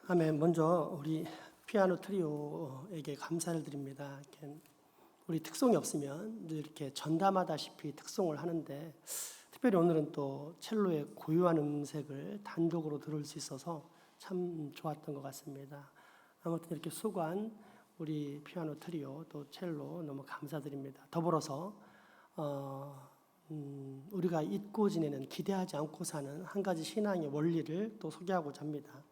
아멘. 먼저 우리 피아노 트리오에게 감사를 드립니다. 우리 특송이 없으면 늘 이렇게 전담하다시피 특송을 하는데 특별히 오늘은 또 첼로의 고유한 음색을 단독으로 들을 수 있어서 참 좋았던 것 같습니다. 아무튼 이렇게 수고한 우리 피아노 트리오 또 첼로 너무 감사드립니다. 더불어서 우리가 잊고 지내는 기대하지 않고 사는 한 가지 신앙의 원리를 또 소개하고자 합니다.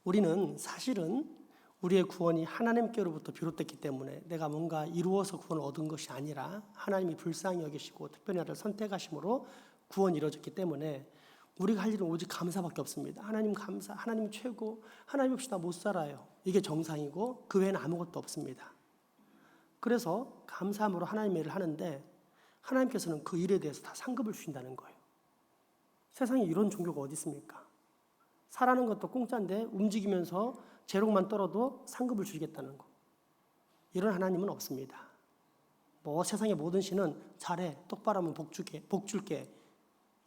우리는 사실은 우리의 구원이 하나님께로부터 비롯됐기 때문에 내가 뭔가 이루어서 구원을 얻은 것이 아니라 하나님이 불쌍히 여기시고 특별히 나를 선택하심으로 구원이 이루어졌기 때문에 우리가 할 일은 오직 감사밖에 없습니다. 하나님 감사, 하나님 최고, 하나님 없이 나 못 살아요. 이게 정상이고 그 외에는 아무것도 없습니다. 그래서 감사함으로 하나님의 일을 하는데 하나님께서는 그 일에 대해서 다 상급을 주신다는 거예요. 세상에 이런 종교가 어디 있습니까? 살아는 것도 공짜인데 움직이면서 재롱만 떨어도 상급을 주시겠다는 거. 이런 하나님은 없습니다. 세상의 모든 신은 잘해, 똑바로 하면 복 줄게.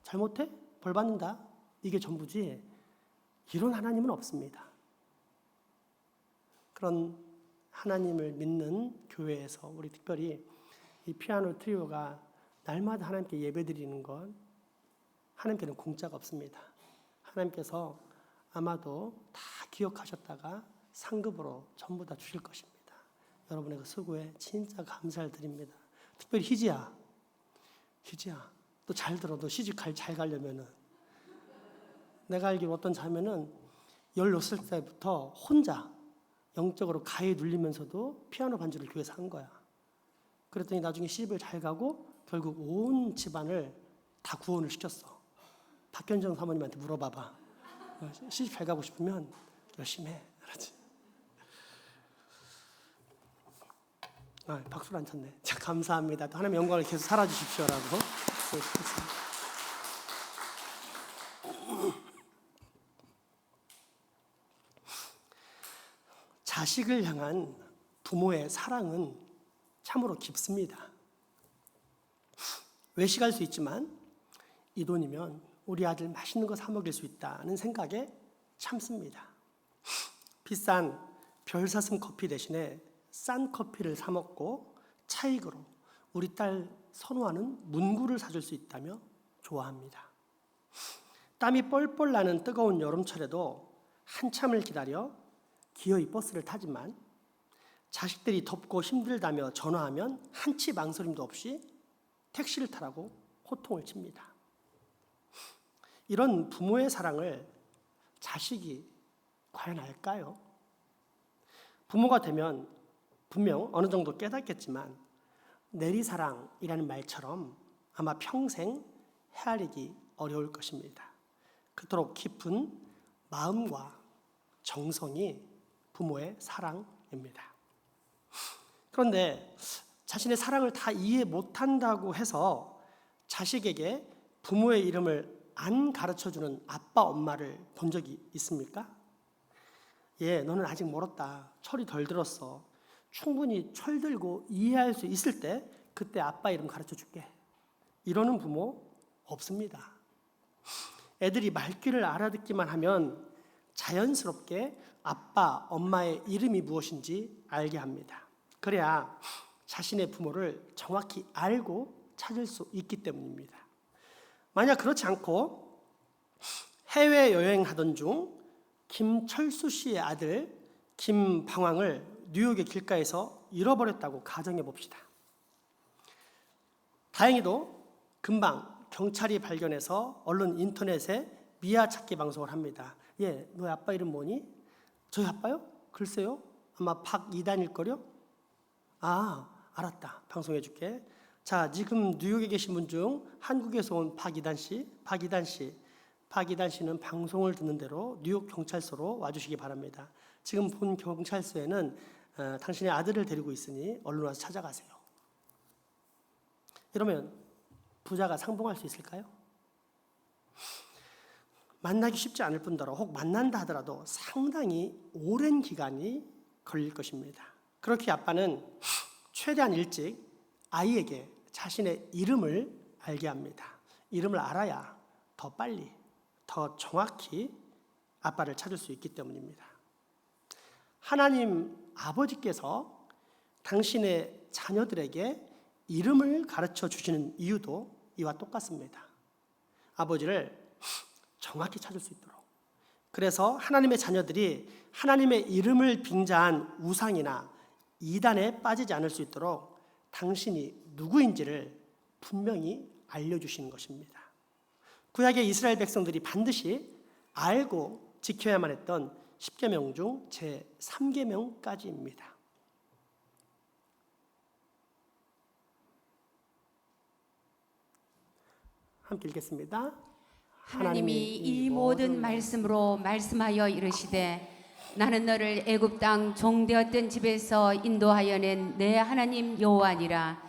잘못해? 벌 받는다. 이게 전부지. 이런 하나님은 없습니다. 그런 하나님을 믿는 교회에서 우리 특별히 이 피아노 트리오가 날마다 하나님께 예배드리는 건 하나님께는 공짜가 없습니다. 하나님께서 아마도 다 기억하셨다가 상급으로 전부 다 주실 것입니다. 여러분의 그 수고에 진짜 감사를 드립니다. 특별히 희지야 또 잘 들어. 너 시집 잘 가려면은 내가 알기로 어떤 자매는 16살 때부터 혼자 영적으로 가해 눌리면서도 피아노 반주를 교회에서 한 거야. 그랬더니 나중에 시집을 잘 가고 결국 온 집안을 다 구원을 시켰어. 박현정 사모님한테 물어봐봐. 시집 잘 가고 싶으면 열심히 해. 알았지? 박수를 안 쳤네. 자, 감사합니다. 또 하나님의 영광을 계속 살아주십시오라고. 자식을 향한 부모의 사랑은 참으로 깊습니다. 외식할 수 있지만 이 돈이면 우리 아들 맛있는 거 사 먹일 수 있다는 생각에 참습니다. 비싼 별사슴 커피 대신에 싼 커피를 사 먹고 차익으로 우리 딸 선호하는 문구를 사줄 수 있다며 좋아합니다. 땀이 뻘뻘 나는 뜨거운 여름철에도 한참을 기다려 기어이 버스를 타지만 자식들이 덥고 힘들다며 전화하면 한치 망설임도 없이 택시를 타라고 호통을 칩니다. 이런 부모의 사랑을 자식이 과연 알까요? 부모가 되면 분명 어느 정도 깨닫겠지만 내리사랑이라는 말처럼 아마 평생 헤아리기 어려울 것입니다. 그토록 깊은 마음과 정성이 부모의 사랑입니다. 그런데 자신의 사랑을 다 이해 못한다고 해서 자식에게 부모의 이름을 안 가르쳐주는 아빠, 엄마를 본 적이 있습니까? 너는 아직 멀었다. 철이 덜 들었어. 충분히 철들고 이해할 수 있을 때 그때 아빠 이름 가르쳐줄게. 이러는 부모 없습니다. 애들이 말귀를 알아듣기만 하면 자연스럽게 아빠, 엄마의 이름이 무엇인지 알게 합니다. 그래야 자신의 부모를 정확히 알고 찾을 수 있기 때문입니다. 만약 그렇지 않고 해외여행하던 중 김철수 씨의 아들 김방황을 뉴욕의 길가에서 잃어버렸다고 가정해 봅시다. 다행히도 금방 경찰이 발견해서 얼른 인터넷에 미아 찾기 방송을 합니다. 너의 아빠 이름 뭐니? 저희 아빠요? 글쎄요. 아마 박이단일걸요? 알았다. 방송해 줄게. 자, 지금 뉴욕에 계신 분 중 한국에서 온 박이단 씨는 방송을 듣는 대로 뉴욕 경찰서로 와주시기 바랍니다. 지금 본 경찰서에는 당신의 아들을 데리고 있으니 얼른 와서 찾아가세요. 이러면 부자가 상봉할 수 있을까요? 만나기 쉽지 않을 뿐더러 혹 만난다 하더라도 상당히 오랜 기간이 걸릴 것입니다. 그렇게 아빠는 최대한 일찍 아이에게 자신의 이름을 알게 합니다. 이름을 알아야 더 빨리, 더 정확히 아빠를 찾을 수 있기 때문입니다. 하나님 아버지께서 당신의 자녀들에게 이름을 가르쳐 주시는 이유도 이와 똑같습니다. 아버지를 정확히 찾을 수 있도록. 그래서 하나님의 자녀들이 하나님의 이름을 빙자한 우상이나 이단에 빠지지 않을 수 있도록 당신이 누구인지를 분명히 알려주시는 것입니다. 구약의 이스라엘 백성들이 반드시 알고 지켜야만 했던 10계명 중 제3계명까지입니다. 함께 읽겠습니다. 하나님이 이 모든 말씀으로 말씀하여 이르시되 나는 너를 애굽 땅 종되었던 집에서 인도하여 낸 내 하나님 여호와니라.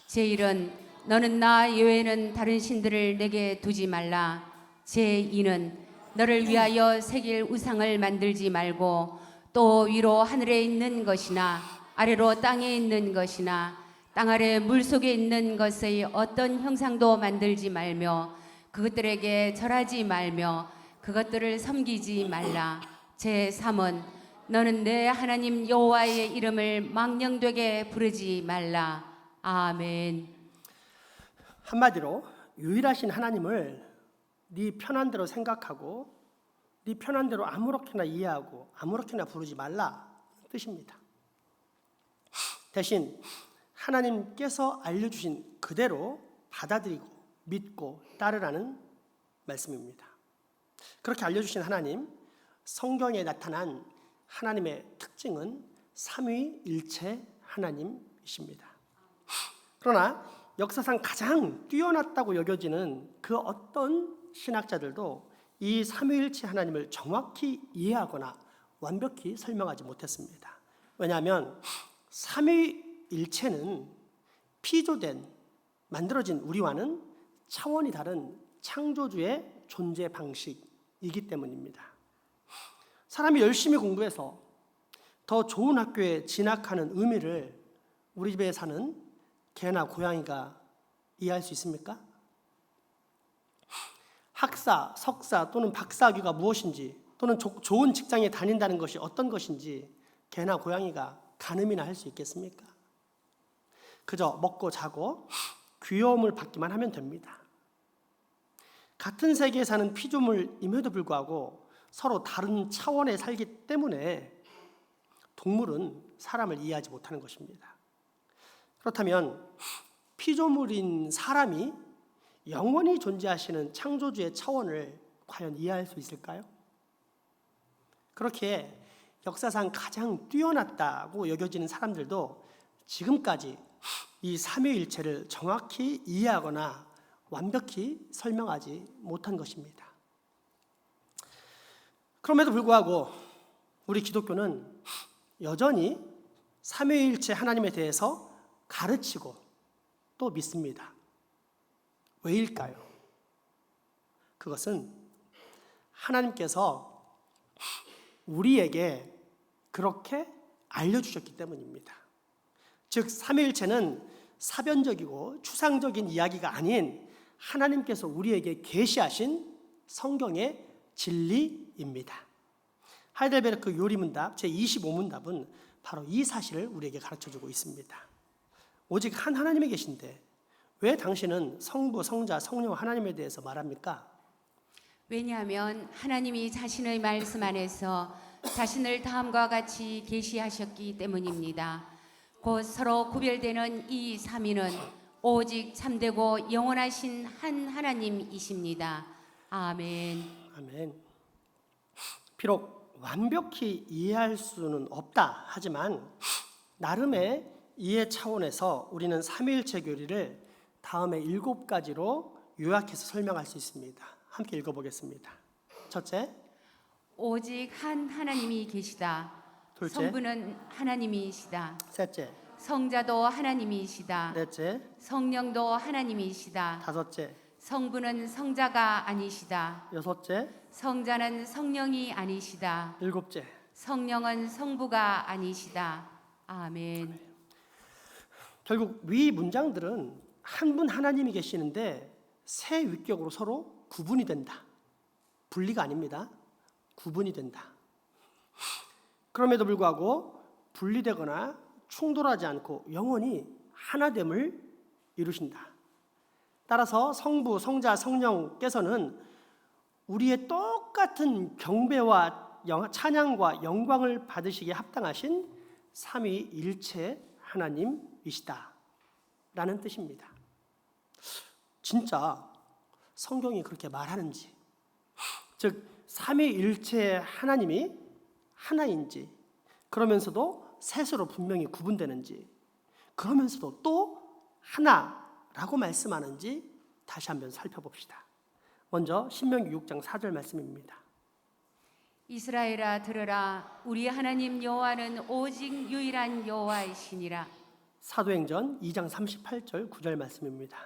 제1은 너는 나 외에는 다른 신들을 내게 두지 말라. 제2는 너를 위하여 새길 우상을 만들지 말고 또 위로 하늘에 있는 것이나 아래로 땅에 있는 것이나 땅 아래 물속에 있는 것의 어떤 형상도 만들지 말며 그것들에게 절하지 말며 그것들을 섬기지 말라. 제3은 너는 내 하나님 여호와의 이름을 망령되게 부르지 말라. 아멘. 한마디로 유일하신 하나님을 네 편한 대로 생각하고 네 편한 대로 아무렇게나 이해하고 아무렇게나 부르지 말라 뜻입니다. 대신 하나님께서 알려주신 그대로 받아들이고 믿고 따르라는 말씀입니다. 그렇게 알려주신 하나님, 성경에 나타난 하나님의 특징은 삼위일체 하나님이십니다. 그러나 역사상 가장 뛰어났다고 여겨지는 그 어떤 신학자들도 이 삼위일체 하나님을 정확히 이해하거나 완벽히 설명하지 못했습니다. 왜냐하면 삼위일체는 피조된, 만들어진 우리와는 차원이 다른 창조주의 존재 방식이기 때문입니다. 사람이 열심히 공부해서 더 좋은 학교에 진학하는 의미를 우리 집에 사는 개나 고양이가 이해할 수 있습니까? 학사, 석사 또는 박사학위가 무엇인지 또는 좋은 직장에 다닌다는 것이 어떤 것인지 개나 고양이가 가늠이나 할 수 있겠습니까? 그저 먹고 자고 귀여움을 받기만 하면 됩니다. 같은 세계에 사는 피조물임에도 불구하고 서로 다른 차원에 살기 때문에 동물은 사람을 이해하지 못하는 것입니다. 그렇다면 피조물인 사람이 영원히 존재하시는 창조주의 차원을 과연 이해할 수 있을까요? 그렇게 역사상 가장 뛰어났다고 여겨지는 사람들도 지금까지 이 삼위일체를 정확히 이해하거나 완벽히 설명하지 못한 것입니다. 그럼에도 불구하고 우리 기독교는 여전히 삼위일체 하나님에 대해서 가르치고 또 믿습니다. 왜일까요? 그것은 하나님께서 우리에게 그렇게 알려주셨기 때문입니다. 즉 삼위일체는 사변적이고 추상적인 이야기가 아닌 하나님께서 우리에게 계시하신 성경의 진리입니다. 하이델베르크 요리문답 제25문답은 바로 이 사실을 우리에게 가르쳐주고 있습니다. 오직 한 하나님이 계신데 왜 당신은 성부, 성자, 성령 하나님에 대해서 말합니까? 왜냐하면 하나님이 자신의 말씀 안에서 자신을 다음과 같이 계시하셨기 때문입니다. 곧 서로 구별되는 이 삼위는 오직 참되고 영원하신 한 하나님이십니다. 아멘. 아멘. 비록 완벽히 이해할 수는 없다 하지만 나름의 이해 차원에서 우리는 삼위일체 교리를 다음에 7가지로 요약해서 설명할 수 있습니다. 함께 읽어보겠습니다. 첫째, 오직 한 하나님이 계시다. 둘째, 성부는 하나님이시다. 셋째, 성자도 하나님이시다. 넷째, 성령도 하나님이시다. 다섯째, 성부는 성자가 아니시다. 여섯째, 성자는 성령이 아니시다. 일곱째. 성령은 성부가 아니시다. 아멘. 결국 위 문장들은 한 분 하나님이 계시는데 세 위격으로 서로 구분이 된다. 분리가 아닙니다. 구분이 된다. 그럼에도 불구하고 분리되거나 충돌하지 않고 영원히 하나됨을 이루신다. 따라서 성부, 성자, 성령께서는 우리의 똑같은 경배와 찬양과 영광을 받으시기에 합당하신 삼위일체 하나님이시다 라는 뜻입니다. 진짜 성경이 그렇게 말하는지, 즉 삼위일체 하나님이 하나인지, 그러면서도 셋으로 분명히 구분되는지, 그러면서도 또 하나라고 말씀하는지 다시 한번 살펴봅시다. 먼저 신명기 6장 4절 말씀입니다. 이스라엘아 들으라, 우리 하나님 여호와는 오직 유일한 여호와이시니라. 사도행전 2장 38절 9절 말씀입니다.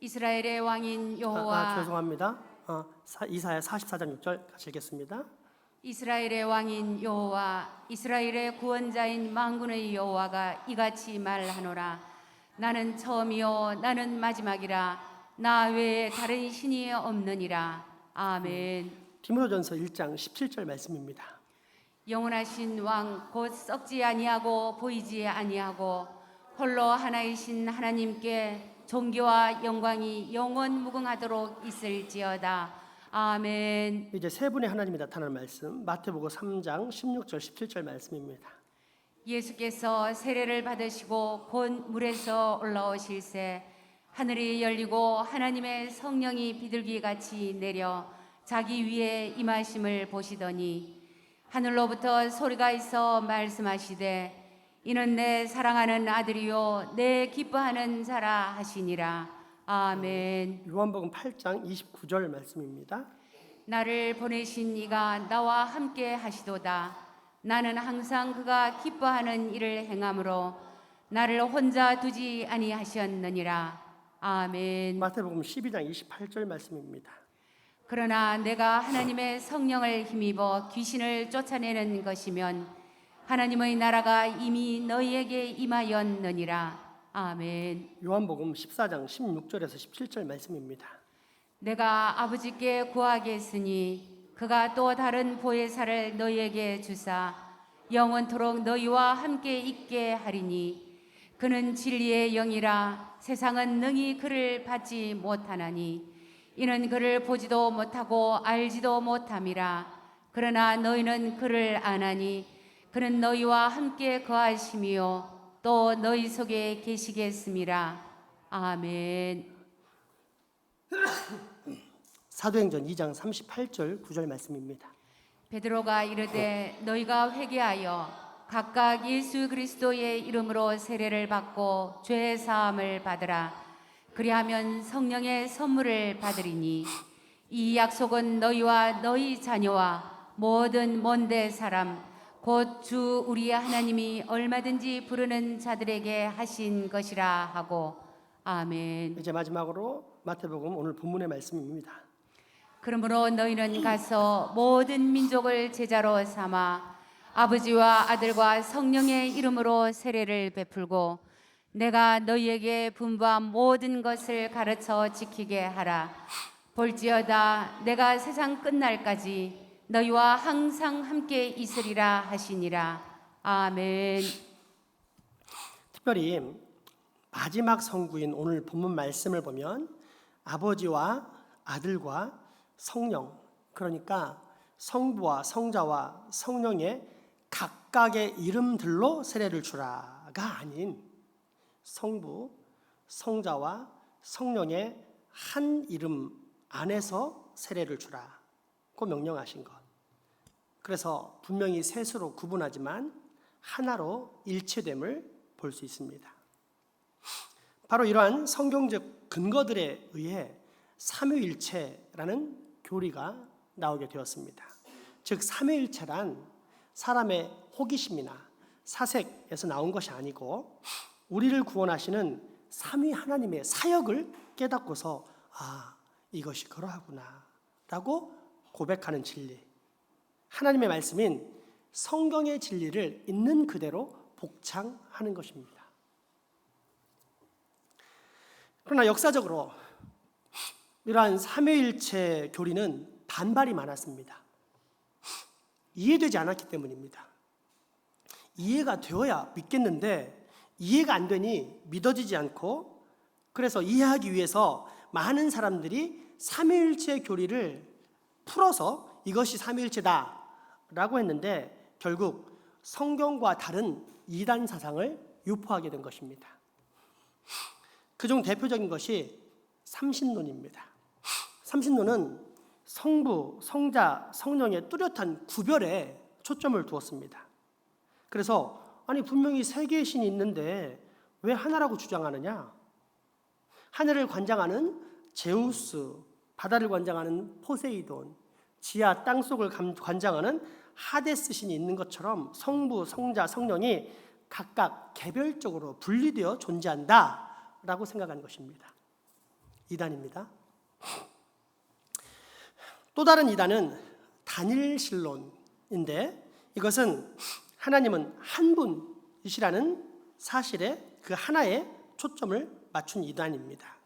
이스라엘의 왕인 여호와 죄송합니다. 이사야 44장 6절 같이 읽겠습니다. 이스라엘의 왕인 여호와, 이스라엘의 구원자인 만군의 여호와가 이같이 말하노라. 나는 처음이요 나는 마지막이라. 나 외에 다른 신이 없느니라. 아멘. 디모데전서 1장 17절 말씀입니다. 영원하신 왕 곧 썩지 아니하고 보이지 아니하고 홀로 하나이신 하나님께 존귀와 영광이 영원 무궁하도록 있을지어다. 아멘. 이제 세 분의 하나님이 나타나는 말씀, 마태복음 3장 16절 17절 말씀입니다. 예수께서 세례를 받으시고 곧 물에서 올라오실새 하늘이 열리고 하나님의 성령이 비둘기같이 내려 자기 위에 임하심을 보시더니 하늘로부터 소리가 있어 말씀하시되 이는 내 사랑하는 아들이요 내 기뻐하는 자라 하시니라. 아멘. 요한복음 8장 29절 말씀입니다. 나를 보내신 이가 나와 함께 하시도다. 나는 항상 그가 기뻐하는 일을 행함으로 나를 혼자 두지 아니하셨느니라. 아멘. 마태복음 12장 28절 말씀입니다. 그러나 내가 하나님의 성령을 힘입어 귀신을 쫓아내는 것이면 하나님의 나라가 이미 너희에게 임하였느니라. 아멘. 요한복음 14장 16절에서 17절 말씀입니다. 내가 아버지께 구하겠으니 그가 또 다른 보혜사를 너희에게 주사 영원토록 너희와 함께 있게 하리니 그는 진리의 영이라. 세상은 능히 그를 받지 못하나니 이는 그를 보지도 못하고 알지도 못함이라. 그러나 너희는 그를 아나니 그는 너희와 함께 거하심이요 또 너희 속에 계시겠음이라. 아멘. 사도행전 2장 38절 9절 말씀입니다. 베드로가 이르되 너희가 회개하여 각각 예수 그리스도의 이름으로 세례를 받고 죄 사함을 받으라. 그리하면 성령의 선물을 받으리니 이 약속은 너희와 너희 자녀와 모든 먼데 사람 곧 주 우리 하나님이 얼마든지 부르는 자들에게 하신 것이라 하고. 아멘. 이제 마지막으로 마태복음 오늘 본문의 말씀입니다. 그러므로 너희는 가서 모든 민족을 제자로 삼아 아버지와 아들과 성령의 이름으로 세례를 베풀고 내가 너희에게 분부한 모든 것을 가르쳐 지키게 하라. 볼지어다 내가 세상 끝날까지 너희와 항상 함께 있으리라 하시니라. 아멘. 특별히 마지막 성구인 오늘 본문 말씀을 보면 아버지와 아들과 성령, 그러니까 성부와 성자와 성령의 각각의 이름들로 세례를 주라가 아닌 성부, 성자와 성령의 한 이름 안에서 세례를 주라고 명령하신 것. 그래서 분명히 셋으로 구분하지만 하나로 일체됨을 볼 수 있습니다. 바로 이러한 성경적 근거들에 의해 삼위일체라는 교리가 나오게 되었습니다. 즉 삼위일체란 사람의 호기심이나 사색에서 나온 것이 아니고 우리를 구원하시는 삼위 하나님의 사역을 깨닫고서 이것이 그러하구나 라고 고백하는 진리, 하나님의 말씀인 성경의 진리를 있는 그대로 복창하는 것입니다. 그러나 역사적으로 이러한 삼위일체 교리는 반발이 많았습니다. 이해되지 않았기 때문입니다. 이해가 되어야 믿겠는데 이해가 안 되니 믿어지지 않고, 그래서 이해하기 위해서 많은 사람들이 삼위일체 교리를 풀어서 이것이 삼위일체다 라고 했는데 결국 성경과 다른 이단 사상을 유포하게 된 것입니다. 그중 대표적인 것이 삼신론입니다. 삼신론은 성부, 성자, 성령의 뚜렷한 구별에 초점을 두었습니다. 그래서 아니 분명히 세 개의 신이 있는데 왜 하나라고 주장하느냐? 하늘을 관장하는 제우스, 바다를 관장하는 포세이돈, 지하 땅속을 관장하는 하데스 신이 있는 것처럼 성부, 성자, 성령이 각각 개별적으로 분리되어 존재한다라고 생각한 것입니다. 이단입니다. 또 다른 이단은 단일신론인데 이것은 하나님은 한 분이시라는 사실에 그 하나에 초점을 맞춘 이단입니다.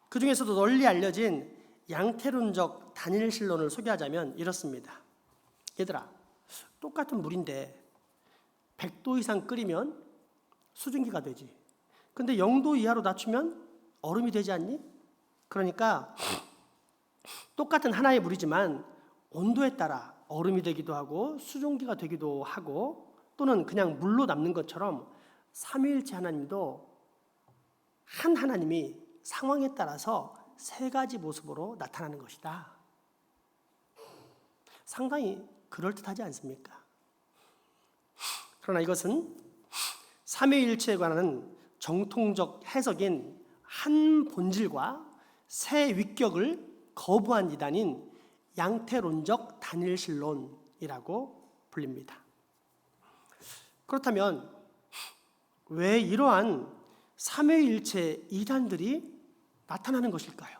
그 중에서도 널리 알려진 양태론적 단일신론을 소개하자면 이렇습니다. 얘들아, 똑같은 물인데 100도 이상 끓이면 수증기가 되지. 근데 0도 이하로 낮추면 얼음이 되지 않니? 그러니까 똑같은 하나의 물이지만 온도에 따라 얼음이 되기도 하고 수증기가 되기도 하고 또는 그냥 물로 남는 것처럼 삼위일체 하나님도 한 하나님이 상황에 따라서 세 가지 모습으로 나타나는 것이다. 상당히 그럴듯하지 않습니까? 그러나 이것은 삼위일체에 관한 정통적 해석인 한 본질과 세 위격을 거부한 이단인 양태론적 단일신론이라고 불립니다. 그렇다면 왜 이러한 삼위일체 이단들이 나타나는 것일까요?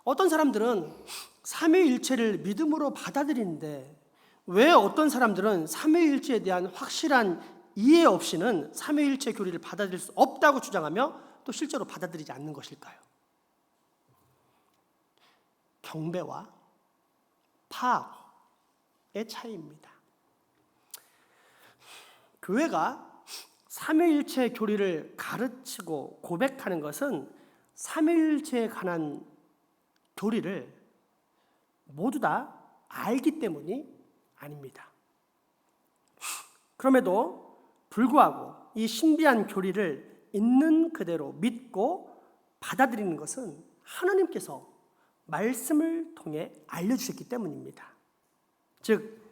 어떤 사람들은 삼위일체를 믿음으로 받아들이는데 왜 어떤 사람들은 삼위일체에 대한 확실한 이해 없이는 삼위일체 교리를 받아들일 수 없다고 주장하며 또 실제로 받아들이지 않는 것일까요? 경배와 파악의 차이입니다. 교회가 삼위일체 교리를 가르치고 고백하는 것은 삼위일체에 관한 교리를 모두 다 알기 때문이 아닙니다. 그럼에도 불구하고 이 신비한 교리를 있는 그대로 믿고 받아들이는 것은 하나님께서 말씀을 통해 알려주셨기 때문입니다. 즉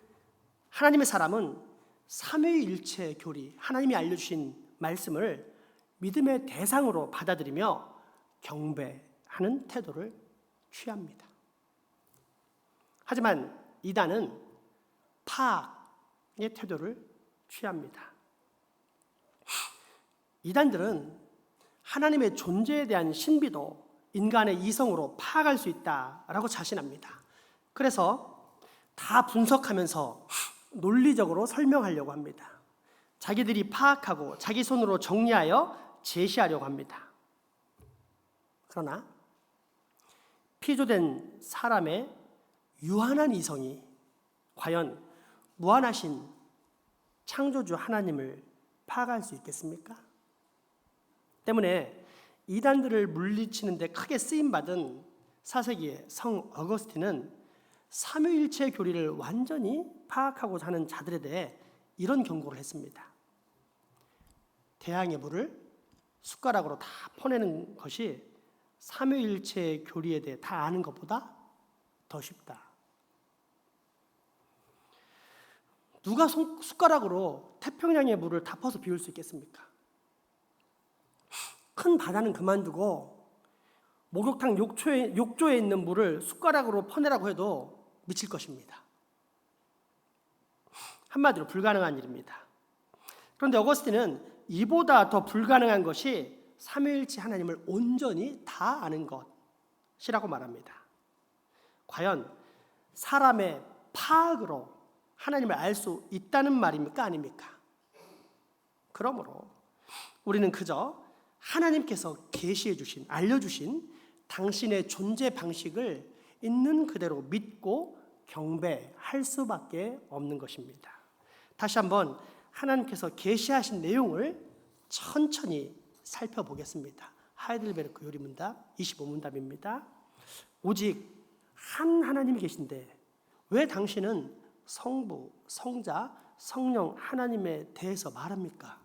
하나님의 사람은 삼위일체 교리, 하나님이 알려주신 말씀을 믿음의 대상으로 받아들이며 경배하는 태도를 취합니다. 하지만 이단은 파악의 태도를 취합니다. 이단들은 하나님의 존재에 대한 신비도 인간의 이성으로 파악할 수 있다라고 자신합니다. 그래서 다 분석하면서 논리적으로 설명하려고 합니다. 자기들이 파악하고 자기 손으로 정리하여 제시하려고 합니다. 그러나 피조된 사람의 유한한 이성이 과연 무한하신 창조주 하나님을 파악할 수 있겠습니까? 때문에 이단들을 물리치는 데 크게 쓰임받은 4세기의 성 어거스틴은 삼위일체 교리를 완전히 파악하고자 하는 자들에 대해 이런 경고를 했습니다. 대양의 물을 숟가락으로 다 퍼내는 것이 삼위일체 교리에 대해 다 아는 것보다 더 쉽다. 누가 숟가락으로 태평양의 물을 다 퍼서 비울 수 있겠습니까? 큰 바다는 그만두고 목욕탕 욕조에 있는 물을 숟가락으로 퍼내라고 해도 미칠 것입니다. 한마디로 불가능한 일입니다. 그런데 어거스틴은 이보다 더 불가능한 것이 삼위일체 하나님을 온전히 다 아는 것이라고 말합니다. 과연 사람의 파악으로 하나님을 알 수 있다는 말입니까? 아닙니까? 그러므로 우리는 그저 하나님께서 계시해 주신, 알려주신 당신의 존재 방식을 있는 그대로 믿고 경배할 수밖에 없는 것입니다. 다시 한번 하나님께서 계시하신 내용을 천천히 살펴보겠습니다. 하이델베르크 요리문답 25문답입니다. 오직 한 하나님이 계신데 왜 당신은 성부, 성자, 성령 하나님에 대해서 말합니까?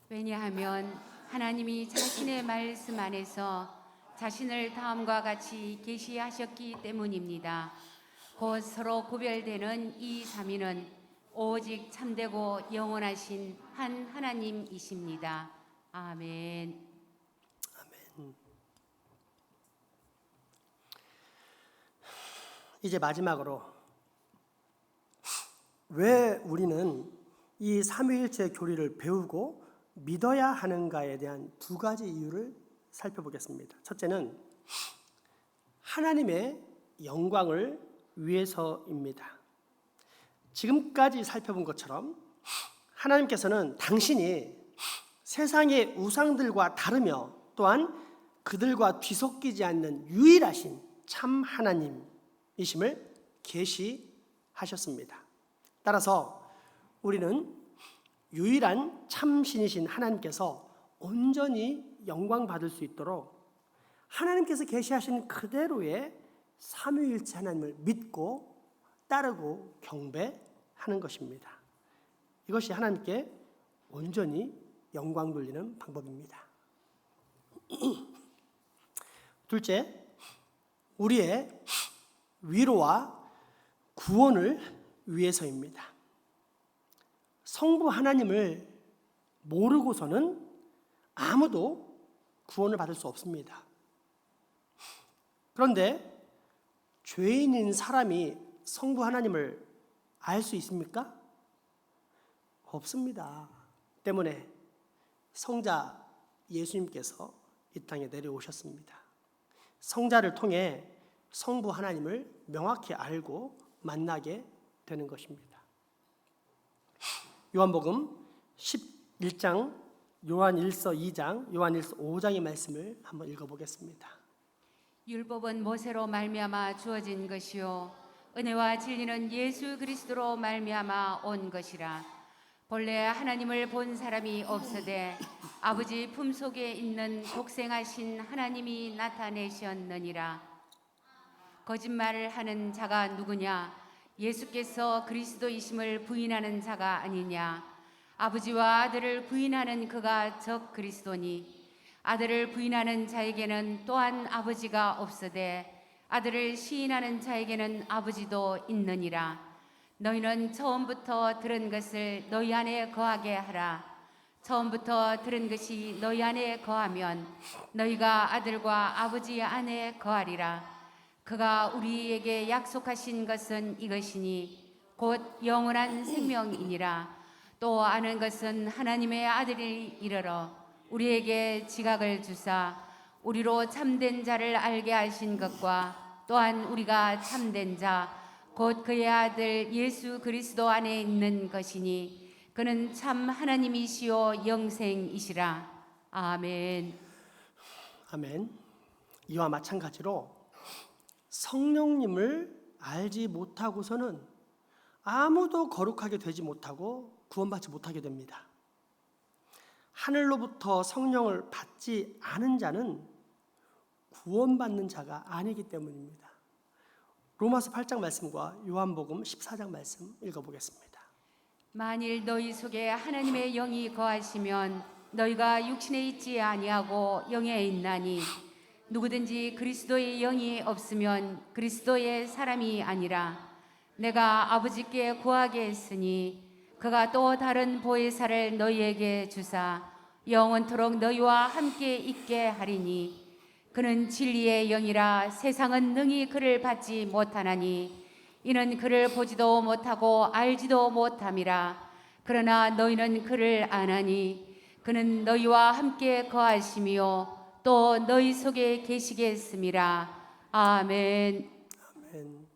왜냐하면 하나님이 자신의 말씀 안에서 자신을 다음과 같이 계시하셨기 때문입니다. 곧 서로 구별되는 이 삼위는 오직 참되고 영원하신 한 하나님이십니다. 아멘. 이제 마지막으로 왜 우리는 이 삼위일체 교리를 배우고 믿어야 하는가에 대한 두 가지 이유를 살펴보겠습니다. 첫째는 하나님의 영광을 위해서입니다. 지금까지 살펴본 것처럼 하나님께서는 당신이 세상의 우상들과 다르며 또한 그들과 뒤섞이지 않는 유일하신 참 하나님이심을 계시하셨습니다. 따라서 우리는 유일한 참신이신 하나님께서 온전히 영광 받을 수 있도록 하나님께서 계시하신 그대로의 삼위일체 하나님을 믿고 따르고 경배하는 것입니다. 이것이 하나님께 온전히 영광 돌리는 방법입니다. 둘째, 우리의 위로와 구원을 위해서입니다. 성부 하나님을 모르고서는 아무도 구원을 받을 수 없습니다. 그런데 죄인인 사람이 성부 하나님을 알 수 있습니까? 없습니다. 때문에 성자 예수님께서 이 땅에 내려오셨습니다. 성자를 통해 성부 하나님을 명확히 알고 만나게 되는 것입니다. 요한복음 11장, 요한일서 2장, 요한일서 5장의 말씀을 한번 읽어보겠습니다. 율법은 모세로 말미암아 주어진 것이요 은혜와 진리는 예수 그리스도로 말미암아 온 것이라. 본래 하나님을 본 사람이 없으되 아버지 품속에 있는 독생하신 하나님이 나타내셨느니라. 거짓말을 하는 자가 누구냐? 예수께서 그리스도이심을 부인하는 자가 아니냐? 아버지와 아들을 부인하는 그가 적 그리스도니 아들을 부인하는 자에게는 또한 아버지가 없으되 아들을 시인하는 자에게는 아버지도 있느니라. 너희는 처음부터 들은 것을 너희 안에 거하게 하라. 처음부터 들은 것이 너희 안에 거하면 너희가 아들과 아버지 안에 거하리라. 그가 우리에게 약속하신 것은 이것이니 곧 영원한 생명이니라. 또 아는 것은 하나님의 아들이 이르러 우리에게 지각을 주사 우리로 참된 자를 알게 하신 것과 또한 우리가 참된 자 곧 그의 아들 예수 그리스도 안에 있는 것이니 그는 참 하나님이시요 영생이시라. 아멘. 아멘. 이와 마찬가지로 성령님을 알지 못하고서는 아무도 거룩하게 되지 못하고 구원받지 못하게 됩니다. 하늘로부터 성령을 받지 않은 자는 구원받는 자가 아니기 때문입니다. 로마서 8장 말씀과 요한복음 14장 말씀 읽어보겠습니다. 만일 너희 속에 하나님의 영이 거하시면 너희가 육신에 있지 아니하고 영에 있나니 누구든지 그리스도의 영이 없으면 그리스도의 사람이 아니라. 내가 아버지께 구하게 했으니 그가 또 다른 보혜사를 너희에게 주사 영원토록 너희와 함께 있게 하리니 그는 진리의 영이라. 세상은 능히 그를 받지 못하나니 이는 그를 보지도 못하고 알지도 못함이라. 그러나 너희는 그를 아나니 그는 너희와 함께 거하시며 또 너희 속에 계시겠음이라. 아멘. 아멘.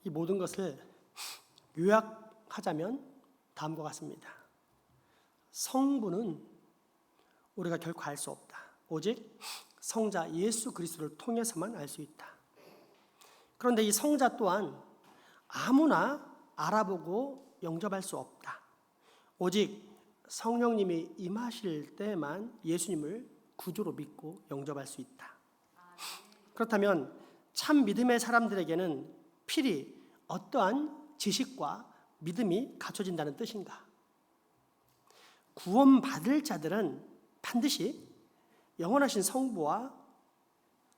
이 모든 것을 요약하자면 다음과 같습니다. 성부는 우리가 결코 알 수 없다. 오직 성자 예수 그리스도를 통해서만 알 수 있다. 그런데 이 성자 또한 아무나 알아보고 영접할 수 없다. 오직 성령님이 임하실 때만 예수님을 구주로 믿고 영접할 수 있다. 그렇다면 참 믿음의 사람들에게는 필히 어떠한 지식과 믿음이 갖춰진다는 뜻인가? 구원받을 자들은 반드시 영원하신 성부와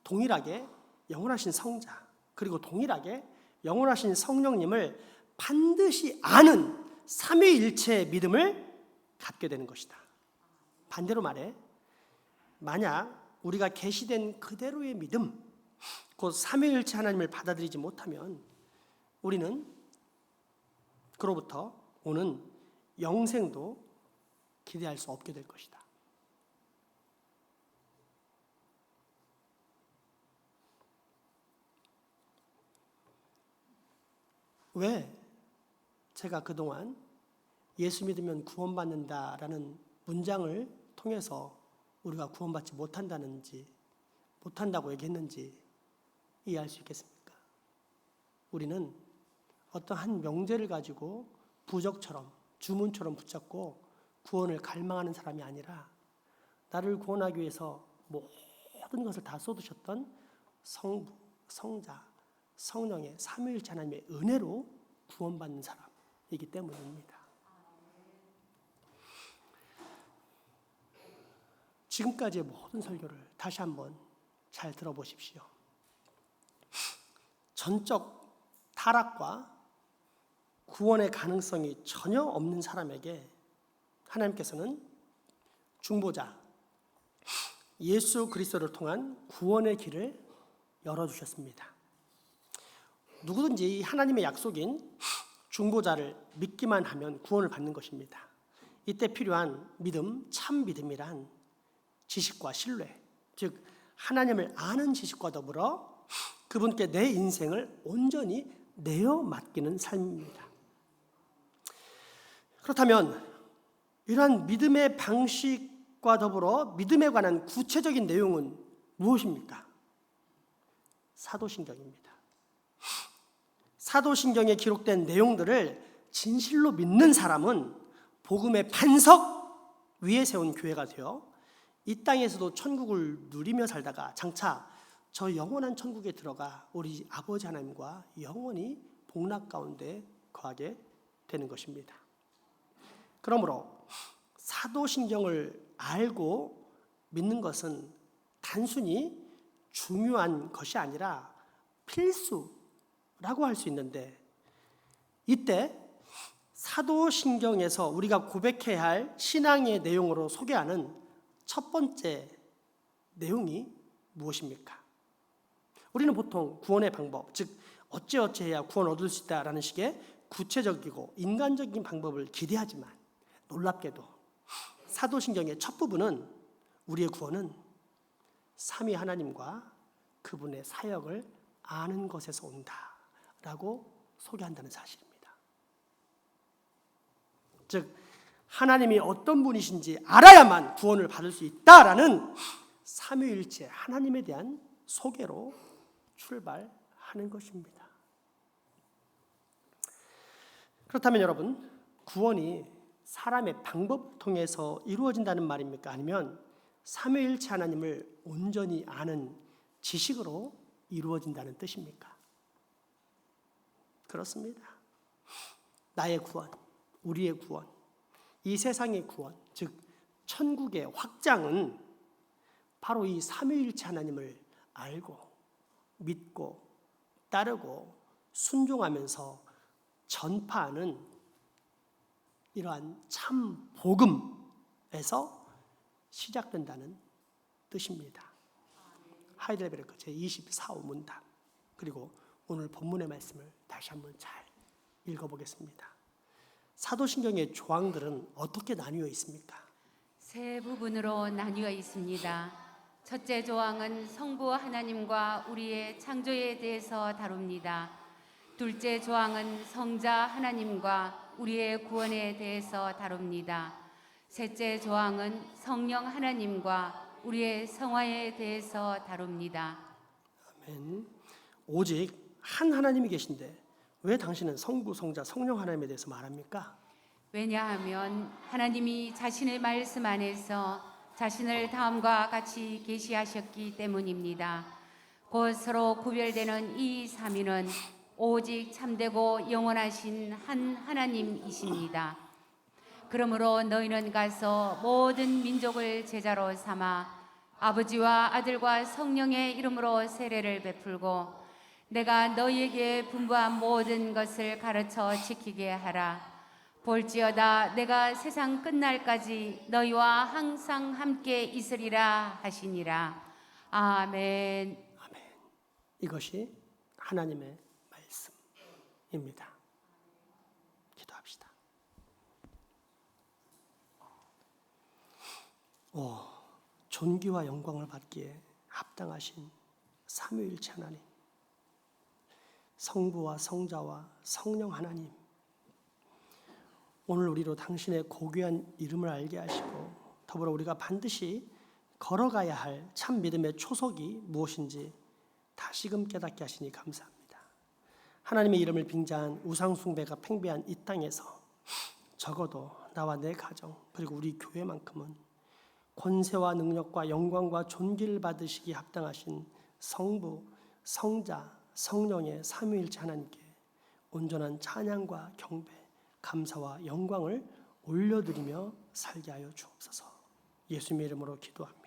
동일하게 영원하신 성자, 그리고 동일하게 영원하신 성령님을 반드시 아는 삼위일체의 믿음을 갖게 되는 것이다. 반대로 말해, 만약 우리가 계시된 그대로의 믿음, 곧 삼위일체 하나님을 받아들이지 못하면 우리는 그로부터 오는 영생도 기대할 수 없게 될 것이다. 왜 제가 그동안 예수 믿으면 구원받는다라는 문장을 통해서 우리가 구원받지 못한다고 얘기했는지 이해할 수 있겠습니까? 우리는 어떤 한 명제를 가지고 부적처럼 주문처럼 붙잡고 구원을 갈망하는 사람이 아니라 나를 구원하기 위해서 모든 것을 다 쏟으셨던 성부, 성자, 성령의 삼위일체 하나님의 은혜로 구원받는 사람이기 때문입니다. 지금까지의 모든 설교를 다시 한번 잘 들어보십시오. 전적 타락과 구원의 가능성이 전혀 없는 사람에게 하나님께서는 중보자 예수 그리스도를 통한 구원의 길을 열어주셨습니다. 누구든지 하나님의 약속인 중보자를 믿기만 하면 구원을 받는 것입니다. 이때 필요한 믿음, 참 믿음이란 지식과 신뢰, 즉 하나님을 아는 지식과 더불어 그분께 내 인생을 온전히 내어 맡기는 삶입니다. 그렇다면 이러한 믿음의 방식과 더불어 믿음에 관한 구체적인 내용은 무엇입니까? 사도신경입니다. 사도신경에 기록된 내용들을 진실로 믿는 사람은 복음의 반석 위에 세운 교회가 되어 이 땅에서도 천국을 누리며 살다가 장차 저 영원한 천국에 들어가 우리 아버지 하나님과 영원히 복락 가운데 거하게 되는 것입니다. 그러므로 사도신경을 알고 믿는 것은 단순히 중요한 것이 아니라 필수라고 할 수 있는데, 이때 사도신경에서 우리가 고백해야 할 신앙의 내용으로 소개하는 첫 번째 내용이 무엇입니까? 우리는 보통 구원의 방법, 즉 어찌어찌 해야 구원 얻을 수 있다라는 식의 구체적이고 인간적인 방법을 기대하지만 놀랍게도 사도신경의 첫 부분은 우리의 구원은 삼위 하나님과 그분의 사역을 아는 것에서 온다라고 소개한다는 사실입니다. 즉 하나님이 어떤 분이신지 알아야만 구원을 받을 수 있다라는 삼위일체 하나님에 대한 소개로 출발하는 것입니다. 그렇다면 여러분, 구원이 사람의 방법을 통해서 이루어진다는 말입니까? 아니면 삼위일체 하나님을 온전히 아는 지식으로 이루어진다는 뜻입니까? 그렇습니다. 나의 구원, 우리의 구원, 이 세상의 구원, 즉 천국의 확장은 바로 이 삼위일체 하나님을 알고 믿고 따르고 순종하면서 전파하는 이러한 참 복음에서 시작된다는 뜻입니다. 하이델베르크 제24호 문답, 그리고 오늘 본문의 말씀을 다시 한번 잘 읽어보겠습니다. 사도신경의 조항들은 어떻게 나뉘어 있습니까? 세 부분으로 나뉘어 있습니다. 첫째 조항은 성부 하나님과 우리의 창조에 대해서 다룹니다. 둘째 조항은 성자 하나님과 우리의 구원에 대해서 다룹니다. 셋째 조항은 성령 하나님과 우리의 성화에 대해서 다룹니다. 아멘. 오직 한 하나님이 계신데 왜 당신은 성부, 성자, 성령 하나님에 대해서 말합니까? 왜냐하면 하나님이 자신의 말씀 안에서 자신을 다음과 같이 계시하셨기 때문입니다. 곧 서로 구별되는 이 삼위는 오직 참되고 영원하신 한 하나님이십니다. 그러므로 너희는 가서 모든 민족을 제자로 삼아 아버지와 아들과 성령의 이름으로 세례를 베풀고 내가 너희에게 분부한 모든 것을 가르쳐 지키게 하라. 볼지어다 내가 세상 끝날까지 너희와 항상 함께 있으리라 하시니라. 아멘. 이것이 하나님의 말씀입니다. 기도합시다. 존귀와 영광을 받기에 합당하신 삼위일체 하나님, 성부와 성자와 성령 하나님, 오늘 우리로 당신의 고귀한 이름을 알게 하시고 더불어 우리가 반드시 걸어가야 할 참 믿음의 초석이 무엇인지 다시금 깨닫게 하시니 감사합니다. 하나님의 이름을 빙자한 우상 숭배가 팽배한 이 땅에서 적어도 나와 내 가정 그리고 우리 교회만큼은 권세와 능력과 영광과 존귀를 받으시기 합당하신 성부, 성자, 성령의 삼위일체 하나님께 온전한 찬양과 경배, 감사와 영광을 올려드리며 살게 하여 주옵소서. 예수님의 이름으로 기도합니다.